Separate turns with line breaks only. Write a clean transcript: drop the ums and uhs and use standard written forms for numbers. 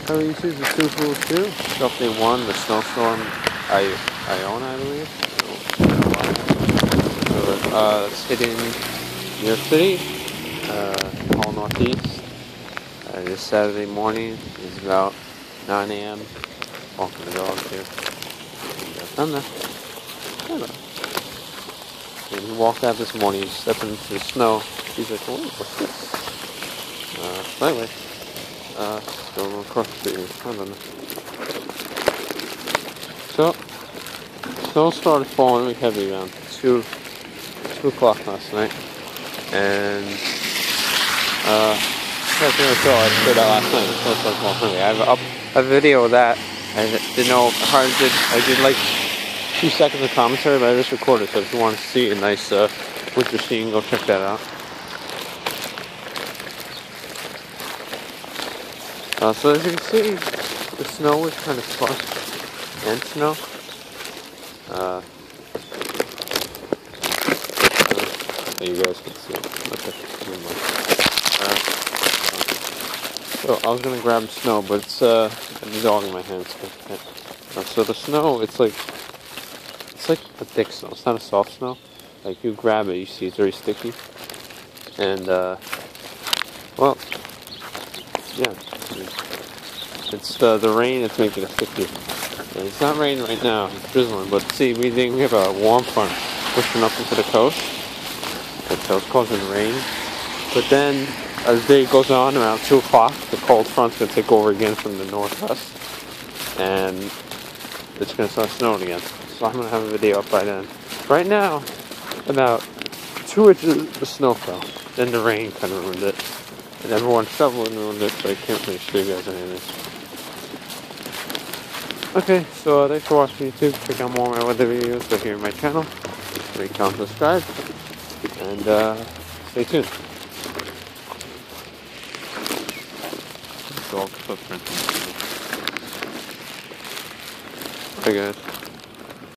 So this is the Super 2. Update 1, the snowstorm Iona, I believe. So, it's hitting New York City, all northeast. This Saturday morning is about 9 a.m. Walking the dog here. And, and he walked out this morning, he's stepping into the snow. He's like, oh, what's this? So anyway, going across the street. I don't know. So, snow started falling really heavy around 2 o'clock last night. And, I said that last night. The snow started falling heavy. I have a video of that. I didn't know how I did like 2 seconds of commentary, but I just recorded, so if you want to see a nice winter scene, go check that out. So as you can see, the snow is kind of slush and snow. So you guys can see it. Okay. So I was gonna grab snow, but it's the dog in my hands. So the snow, it's like a thick snow. It's not a soft snow. Like you grab it, you see it's very sticky. And well, yeah. It's the rain that's making it sticky. And it's not raining right now, it's drizzling, but see, we have a warm front pushing up into the coast. So it's causing rain. But then, as the day goes on, around 2 o'clock, the cold front's going to take over again from the northwest. And it's going to start snowing again. So I'm going to have a video up by then. Right now, about 2 inches of snow fell. Then the rain kind of ruined it. And everyone shoveling ruined it, so I can't really show you guys anything. Okay, so thanks for watching YouTube. Check out more of my weather videos right here on my channel. Rate, comment, subscribe. And stay tuned. Dog footprint. Bye guys.